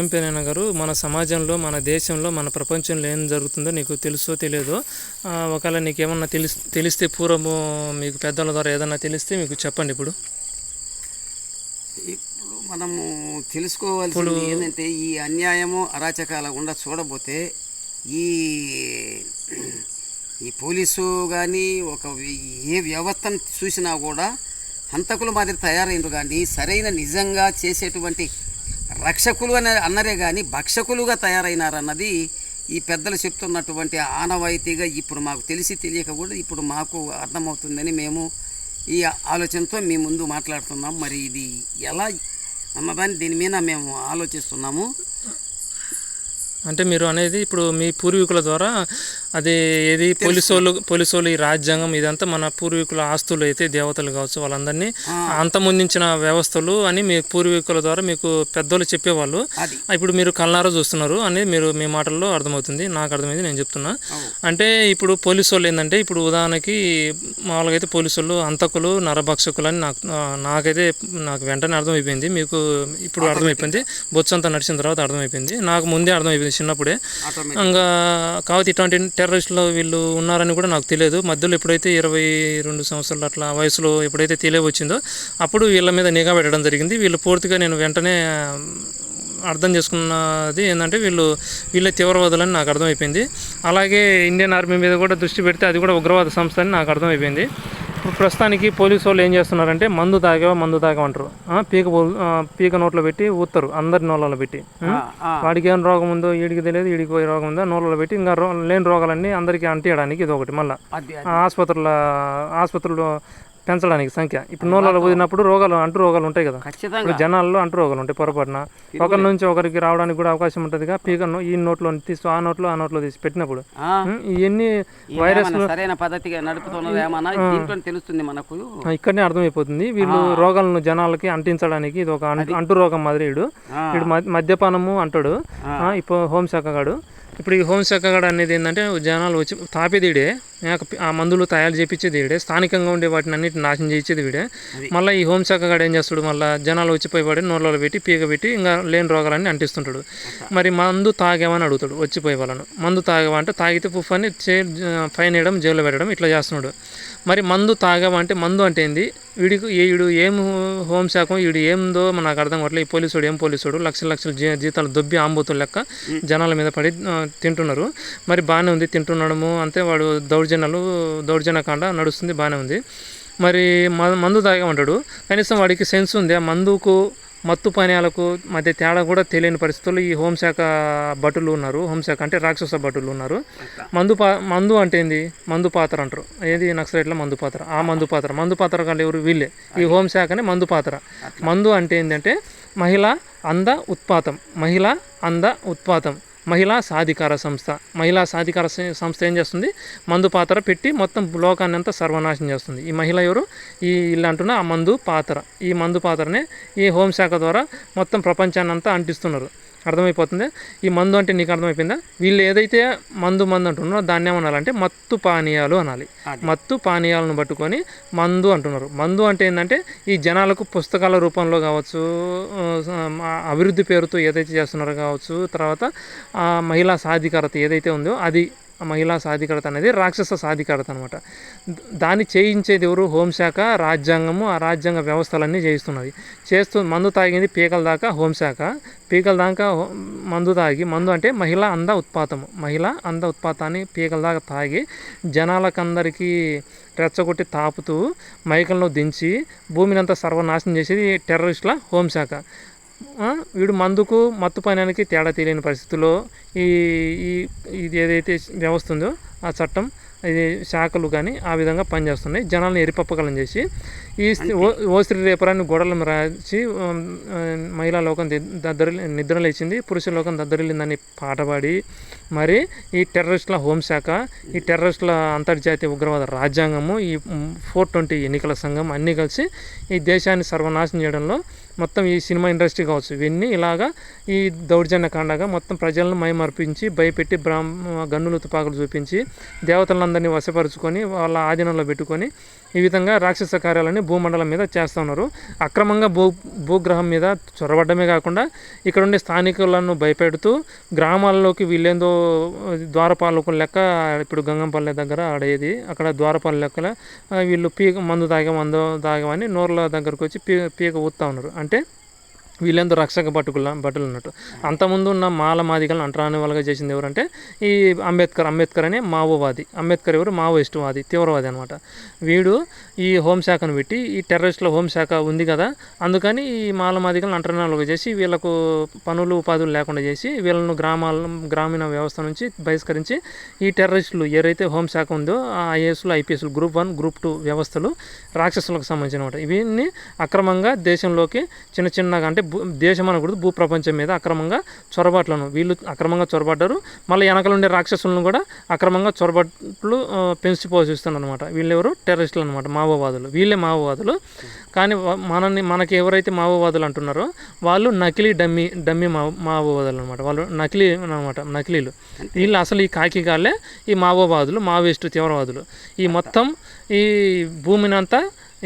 ఏం పేరైనా గారు, మన సమాజంలో, మన దేశంలో, మన ప్రపంచంలో ఏం జరుగుతుందో నీకు తెలుసో తెలియదో, ఒకవేళ నీకేమన్నా తెలిస్తే పూర్వము మీకు పెద్దల ద్వారా ఏదన్నా తెలిస్తే మీకు చెప్పండి. ఇప్పుడు మనము తెలుసుకోవాల్సింది ఏంటంటే, ఈ అన్యాయము అరాచకాల గుండా చూడబోతే ఈ ఈ పోలీసు కానీ ఏ వ్యవస్థను చూసినా కూడా హంతకుల మాదిరి తయారైంది. కానీ సరైన నిజంగా చేసేటువంటి రక్షకులు అని అన్నరే కానీ భక్షకులుగా తయారైనారన్నది ఈ పెద్దలు చెప్తున్నటువంటి ఆనవాయితీగా ఇప్పుడు మాకు తెలియక కూడా ఇప్పుడు మాకు అర్థమవుతుందని మేము ఈ ఆలోచనతో మీ ముందు మాట్లాడుతున్నాం. మరి ఇది ఎలా అన్నదాన్ని దీని మీద మేము ఆలోచిస్తున్నాము. అంటే మీరు అనేది ఇప్పుడు మీ పూర్వీకుల ద్వారా అది ఏది పోలీసు ఈ రాజ్యాంగం ఇదంతా మన పూర్వీకుల ఆస్తులు అయితే దేవతలు కావచ్చు వాళ్ళందరినీ అంతమొందించిన వ్యవస్థలు అని మీ పూర్వీకుల ద్వారా మీకు పెద్దలు చెప్పేవాళ్ళు. ఇప్పుడు మీరు కళ్ళారా చూస్తున్నారు అనేది మీరు మీ మాటల్లో అర్థమవుతుంది, నాకు అర్థమైంది, నేను చెప్తున్నా. అంటే ఇప్పుడు పోలీసు వాళ్ళు ఏంటంటే, ఇప్పుడు ఉదాహరణకి మామూలుగా అయితే పోలీసు వాళ్ళు హంతకులు నరభక్షకులు అని నాకు వెంటనే అర్థమైపోయింది. మీకు ఇప్పుడు అర్థమైపోయింది, బొచ్చంతా నడిచిన తర్వాత అర్థమైపోయింది. నాకు ముందే అర్థమైపోయింది చిన్నప్పుడే. ఇంకా కాబట్టి ఇటువంటి టెర్రరిస్టులు వీళ్ళు ఉన్నారని కూడా నాకు తెలియదు. మధ్యలో ఎప్పుడైతే 22 సంవత్సరాలు అట్లా వయసులో ఎప్పుడైతే తెలియవచ్చిందో అప్పుడు వీళ్ళ మీద నిఘా పెట్టడం జరిగింది. వీళ్ళు పూర్తిగా నేను వెంటనే అర్థం చేసుకున్నది ఏంటంటే వీళ్ళే తీవ్రవాదులని నాకు అర్థమైపోయింది. అలాగే ఇండియన్ ఆర్మీ మీద కూడా దృష్టి పెడితే అది కూడా ఉగ్రవాద సంస్థ అని నాకు అర్థమైపోయింది. ఇప్పుడు ప్రస్తుతానికి పోలీసు వాళ్ళు ఏం చేస్తున్నారంటే మందు తాగమంటారు. పీక నోట్లో పెట్టి ఊస్తారు, అందరి నోళ్ళలో పెట్టి. వాడికి ఏం రోగం ఉందో వీడికి తెలియదు, వీడికి పోయే రోగం ఉందో నోళ్ళలో పెట్టి ఇంకా లేని రోగాలన్నీ అందరికీ అంటియడానికి ఇది ఒకటి. మళ్ళీ ఆసుపత్రులు పెంచడానికి సంఖ్య. ఇప్పుడు నోళ్ళలో పోయినప్పుడు అంటు రోగాలు ఉంటాయి కదా, ఇప్పుడు జనాల్లో అంటు రోగాలు ఉంటాయి. పొరపాటున ఒకరి నుంచి ఒకరికి రావడానికి కూడా అవకాశం ఉంటుందిగా. పీకను ఈ నోట్లో తీసి ఆ నోట్లో తీసి పెట్టినప్పుడు ఇవన్నీ వైరస్ సరైన పద్ధతిగా తెలుస్తుంది మనకు, ఇక్కడనే అర్థమైపోతుంది. వీళ్ళు రోగాలను జనాలకి అంటించడానికి ఇది ఒక అంటు రోగం మాదిరి. వీడు మద్యపానము అంటాడు ఇప్పుడు హోంశాఖ గాడు. ఇప్పుడు ఈ హోంశాఖ గాడు అనేది ఏంటంటే, జనాలు వచ్చి తాపేది వీడే, ఆ మందులు తయారు చేయించేది వీడే, స్థానికంగా ఉండే వాటిని అన్నిటిని నాశనం చేయించేది వీడే. మళ్ళీ ఈ హోంశాఖ గాడు ఏం చేస్తాడు, మళ్ళీ జనాలు వచ్చిపోయేవాడు నోళ్ళలో పెట్టి పీక పెట్టి ఇంకా లేని రోగాలన్నీ అంటిస్తుంటాడు. మరి మందు తాగేమని అడుగుతాడు వచ్చిపోయే వాళ్ళను. మందు తాగేవా అంటే తాగితే పుఫ్ అని ఫైన్ వేయడం, జైల్లో పెట్టడం ఇట్లా చేస్తున్నాడు. మరి మందు తాగవా అంటే మందు అంటే ఏంది, వీడు ఏం హోంశాఖ వీడు ఏందో నాకు అర్థం కావట్లేదు. ఈ పోలీసుడు ఏం పోలీసుడు లక్షల జీతాలు దొబ్బి ఆంబోతులు లెక్క జనాల మీద పడి తింటున్నారు. మరి బాగానే ఉంది తింటున్నాడము అంతే, వాడు దౌర్జన్యకాండ నడుస్తుంది, బాగానే ఉంది. మరి మందు తాగమంటాడు, కనీసం వాడికి సెన్స్ ఉంది. ఆ మందుకు మత్తు పానీయాలకు మధ్య తేడా కూడా తెలియని పరిస్థితుల్లో ఈ హోంశాఖ భటులు ఉన్నారు. హోంశాఖ అంటే రాక్షస భటులు ఉన్నారు. మందు అంటే ఏంది, మందు పాత్ర అంటారు. ఏది నక్సలైట్ల మందు పాత్ర. ఆ మందు పాత్ర కాళ్ళు ఎవరు, వీళ్ళే. ఈ హోంశాఖనే మందు పాత్ర. మందు అంటే ఏంటంటే మహిళా అంధ ఉత్పాతం, మహిళా సాధికార సంస్థ ఏం చేస్తుంది, మందు పాత్ర పెట్టి మొత్తం లోకాన్ని అంతా సర్వనాశనం చేస్తుంది. ఈ మహిళ ఎవరు, వీళ్ళు అంటున్న ఆ మందు పాత్ర. ఈ మందు పాత్రనే ఈ హోంశాఖ ద్వారా మొత్తం ప్రపంచాన్ని అంతా అంటిస్తున్నారు. అర్థమైపోతుంది. ఈ మందు అంటే నీకు అర్థమైపోయిందా? వీళ్ళు ఏదైతే మందు అంటున్నారో దాన్ని ఏమనాలంటే మత్తు పానీయాలు అనాలి. మత్తు పానీయాలను పట్టుకొని మందు అంటున్నారు. మందు అంటే ఏంటంటే ఈ జనాలకు పుస్తకాల రూపంలో కావచ్చు, అభివృద్ధి పేరుతో ఏదైతే చేస్తున్నారో కావచ్చు, తర్వాత మహిళా సాధికారత ఏదైతే ఉందో అది మహిళా సాధికారత అనేది రాక్షస సాధికారత అనమాట. దాన్ని చేయించేది ఎవరు, హోంశాఖ, రాజ్యాంగము. ఆ రాజ్యాంగ వ్యవస్థలన్నీ చేయిస్తున్నది. మందు తాగింది పీకల దాకా హోంశాఖ, పీకల దాకా మందు అంటే మహిళా అంధ ఉత్పాతాన్ని పీకల దాకా తాగి జనాలకందరికీ రెచ్చగొట్టి తాపుతూ మైకంలో దించి భూమిని అంతా సర్వనాశనం చేసేది టెర్రరిస్టుల హోంశాఖ. వీడు మందుకు మత్తు పానీయానికి తేడా తెలియని పరిస్థితుల్లో ఇది ఏదైతే వ్యవస్థ ఉందో ఆ చట్టం ఇది శాఖలు కానీ ఆ విధంగా పనిచేస్తున్నాయి. జనాలను ఎరిపప్పగలం చేసి ఈ ఓస్త్రీ రేపరాన్ని గోడలను రాసి మహిళా లోకం నిద్రలేచింది, పురుష లోకం దద్దరిల్లిందని పాట పాడి మరి ఈ టెర్రరిస్టుల హోంశాఖ, ఈ టెర్రరిస్టుల అంతర్జాతీయ ఉగ్రవాద రాజ్యాంగము, ఈ 420 ఎన్నికల సంఘం అన్నీ కలిసి ఈ దేశాన్ని సర్వనాశనం చేయడంలో మొత్తం ఈ సినిమా ఇండస్ట్రీ కావచ్చు ఇవన్నీ ఇలాగా ఈ దౌర్జన్యకాండగా మొత్తం ప్రజలను మైమర్పించి భయపెట్టి గన్నులు తుపాకులు చూపించి దేవతలందరినీ వశపరుచుకొని వాళ్ళ ఆధీనంలో పెట్టుకొని ఈ విధంగా రాక్షస కార్యాలని భూమండలం మీద చేస్తూ ఉన్నారు. అక్రమంగా భూగ్రహం మీద చొరబడ్డమే కాకుండా ఇక్కడ ఉండే స్థానికులను భయపెడుతూ గ్రామాల్లోకి వీళ్ళేందో ద్వారపాలకుల లెక్క, ఇప్పుడు గంగంపల్లె దగ్గర ఆడేది అక్కడ ద్వారపాల లెక్కల వీళ్ళు మందు తాగమని నోర్ల దగ్గరకు వచ్చి పీక ఊత్తా ఉన్నారు. అంటే వీళ్ళందరూ రక్షక భటులు అన్నట్టు. అంతకుముందు ఉన్న మాల మాదిగలను అంటరాని వాళ్ళగా చేసింది ఎవరంటే ఈ అంబేద్కర్ అనే మావోవాది. అంబేద్కర్ ఎవరు? మావోయిస్టువాది, తీవ్రవాది అనమాట. వీడు ఈ హోంశాఖను పెట్టి, ఈ టెర్రరిస్టుల హోంశాఖ ఉంది కదా, అందుకని ఈ మాల మాదిగలను అంటరాని వాళ్ళగా చేసి వీళ్ళకు పనులు ఉపాధులు లేకుండా చేసి వీళ్ళను గ్రామీణ వ్యవస్థ నుంచి బహిష్కరించి ఈ టెర్రరిస్టులు ఏదైతే హోంశాఖ ఉందో ఆ ఐఏఎస్లు ఐపీఎస్లు గ్రూప్ 1 గ్రూప్ 2 వ్యవస్థలు రాక్షసులకు సంబంధించినమాట. ఇవన్నీ అక్రమంగా దేశంలోకి చిన్నగా అంటే దేశం అనకూడదు, భూప్రపంచం మీద అక్రమంగా చొరబాట్లను వీళ్ళు అక్రమంగా చొరబడ్డారు. మళ్ళీ వెనకలు ఉండే రాక్షసులను కూడా అక్రమంగా చొరబాట్లు పెంచి పోషిస్తున్నారు అనమాట. వీళ్ళెవరు? టెర్రరిస్టులు అనమాట, మావోవాదులు. వీళ్ళే మావోవాదులు. కానీ మనకి ఎవరైతే మావోవాదులు అంటున్నారో వాళ్ళు నకిలీ డమ్మీ మావోవాదులు అనమాట. వాళ్ళు నకిలీ అనమాట, నకిలీలు. వీళ్ళు అసలు ఈ కాకిగాళ్ళే ఈ మావోవాదులు, మావోయిస్టు తీవ్రవాదులు. ఈ మొత్తం ఈ భూమిని అంతా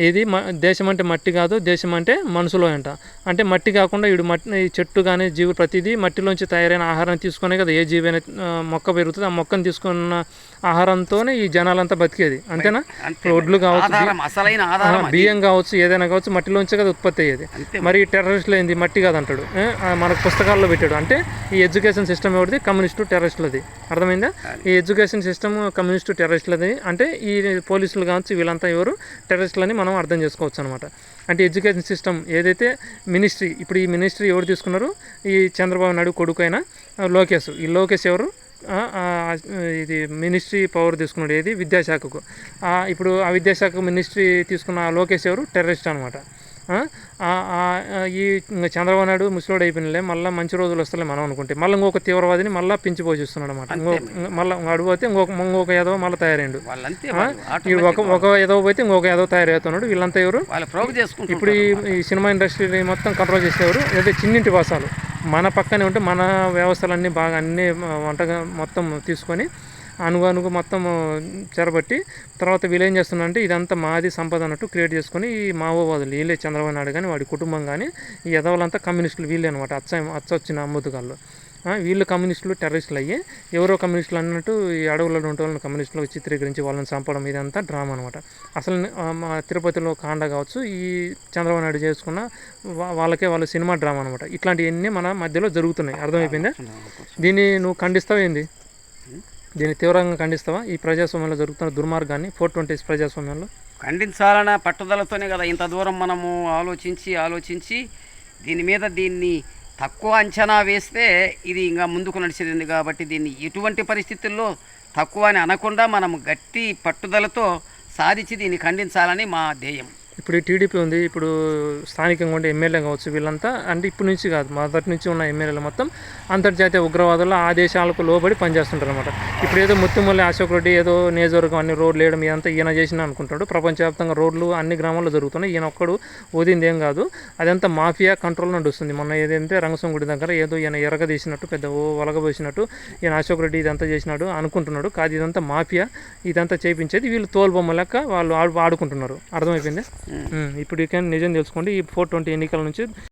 ఇది దేశం అంటే మట్టి కాదు, దేశం అంటే మనుషులో అంట. అంటే మట్టి కాకుండా వీడు మట్టి చెట్టు కానీ జీవులు ప్రతిదీ మట్టిలోంచి తయారైన ఆహారం తీసుకునే కదా ఏ జీవి అయినా మొక్క పెరుగుతుంది. ఆ మొక్కను తీసుకున్న ఆహారంతోనే ఈ జనాలంతా బతికేది, అంతేనా? ఒడ్లు కావచ్చు, బియ్యం కావచ్చు, ఏదైనా కావచ్చు మట్టిలోంచే కదా ఉత్పత్తి అయ్యేది. మరి టెర్రరిస్టులు ఏంది? మట్టి కాదంటాడు. మనకు పుస్తకాల్లో పెట్టాడు. అంటే ఈ ఎడ్యుకేషన్ సిస్టమ్ ఎవరిది? కమ్యూనిస్టు టెర్రరిస్టులది. అర్థమైందా? ఈ ఎడ్యుకేషన్ సిస్టమ్ కమ్యూనిస్టు టెర్రరిస్టులది. అంటే ఈ పోలీసులు కావచ్చు వీళ్ళంతా ఎవరు? టెర్రరిస్టులని మనం అర్థం చేసుకోవచ్చు అనమాట. అంటే ఎడ్యుకేషన్ సిస్టమ్ ఏదైతే మినిస్ట్రీ, ఇప్పుడు ఈ మినిస్ట్రీ ఎవరు తీసుకున్నారు? ఈ చంద్రబాబు నాయుడు కొడుకు అయిన లోకేష్. ఈ లోకేష్ ఎవరు? ఇది మినిస్ట్రీ పవర్ తీసుకున్నాడు ఏది? విద్యాశాఖకు. ఇప్పుడు ఆ విద్యాశాఖ మినిస్ట్రీ తీసుకున్న లోకేష్ ఎవరు? టెర్రరిస్ట్ అనమాట. ఈ చంద్రబాబు నాయుడు ముసలోడు అయిపోయినలే, మళ్ళీ మంచి రోజులు వస్తలే మనం అనుకుంటే మళ్ళీ ఇంకొక తీవ్రవాదిని మళ్ళీ పెంచి పోషిస్తున్నాడు అనమాట. మళ్ళీ అడిగిపోతే ఇంకొక యాదవ మళ్ళీ తయారైండు. ఒక యాదవ పోతే ఇంకొక యాదవ తయారవుతున్నాడు. వీళ్ళంతా ఎవరు? ఇప్పుడు ఈ సినిమా ఇండస్ట్రీని మొత్తం కంట్రోల్ చేసేవారు ఏదో చిన్నింటి వాసాలు. మన పక్కనే ఉంటే మన వ్యవస్థలన్నీ బాగా అన్నీ వంటగా మొత్తం తీసుకొని అనుగు మొత్తం చెరబట్టి తర్వాత వీళ్ళు ఏం చేస్తున్నారంటే ఇదంతా మాది సంపద అన్నట్టు క్రియేట్ చేసుకొని ఈ మావోవాదులు వీళ్ళే, చంద్రబాబు నాయుడు కానీ వాడి కుటుంబం కానీ ఈ యదవులంతా కమ్యూనిస్టులు వీళ్ళే అనమాట. అచ్చొచ్చిన అమ్ముతుగాళ్ళు. వీళ్ళు కమ్యూనిస్టులు టెర్రరిస్టులు అయ్యి ఎవరో కమ్యూనిస్టులు అన్నట్టు ఈ అడవులలో ఉంటే వాళ్ళని కమ్యూనిస్టులకు చిత్రీకరించి వాళ్ళని చంపడం ఇదంతా డ్రామా అనమాట. అసలు మా తిరుపతిలో కాండ కావచ్చు, ఈ చంద్రబాబు నాయుడు చేసుకున్న వాళ్ళు సినిమా డ్రామా అనమాట. ఇట్లాంటివన్నీ మన మధ్యలో జరుగుతున్నాయి. అర్థమైపోయిందా? దీన్ని నువ్వు ఖండిస్తావు ఏంది? దీన్ని తీవ్రంగా ఖండిస్తావా? ఈ ప్రజాస్వామ్యంలో జరుగుతున్న దుర్మార్గాన్ని 420 ప్రజాస్వామ్యంలో ఖండించాలన్న పట్టుదలతోనే కదా ఇంత దూరం మనము ఆలోచించి దీన్ని తక్కువ అంచనా వేస్తే ఇది ఇంకా ముందుకు నడిచేది. కాబట్టి దీన్ని ఎటువంటి పరిస్థితుల్లో తక్కువ అని అనకుండా మనం గట్టి పట్టుదలతో సాధించి దీన్ని ఖండించాలని మా ధ్యేయం. ఇప్పుడు ఈ టీడీపీ ఉంది, ఇప్పుడు స్థానికంగా ఉండే ఎమ్మెల్యే కావచ్చు వీళ్ళంతా, అంటే ఇప్పటి నుంచి కాదు మొదటి నుంచి ఉన్న ఎమ్మెల్యేలు మొత్తం అంతర్జాతీయ ఉగ్రవాదుల ఆదేశాలకు లోబడి పనిచేస్తుంటారు అనమాట. ఇప్పుడు ఏదో ముత్తుమల్లి అశోక్ రెడ్డి ఏదో నియోజకవర్గం అన్ని రోడ్లు వేయడం ఇదంతా ఈయన చేసిన అనుకుంటాడు. ప్రపంచవ్యాప్తంగా రోడ్లు అన్ని గ్రామాల్లో జరుగుతున్నాయి. ఈయన ఒక్కడు ఓదింది ఏం కాదు, అదంతా మాఫియా కంట్రోల్ నడుస్తుంది. మొన్న ఏదంటే రంగస్వామి గుడి దగ్గర ఏదో ఈయన ఎరగదీసినట్టు పెద్ద వలగబోసినట్టు ఈయన అశోక్ రెడ్డి ఇదంతా చేసినాడు అనుకుంటున్నాడు. కాదు, ఇదంతా మాఫియా, ఇదంతా చేయించేది వీళ్ళు తోలుబొమ్మ లెక్క వాళ్ళు ఆడుకుంటున్నారు. అర్థమైపోయింది? ఇప్పుడు నిజం తెలుసుకోండి. ఈ 420 ఎన్నికల నుంచి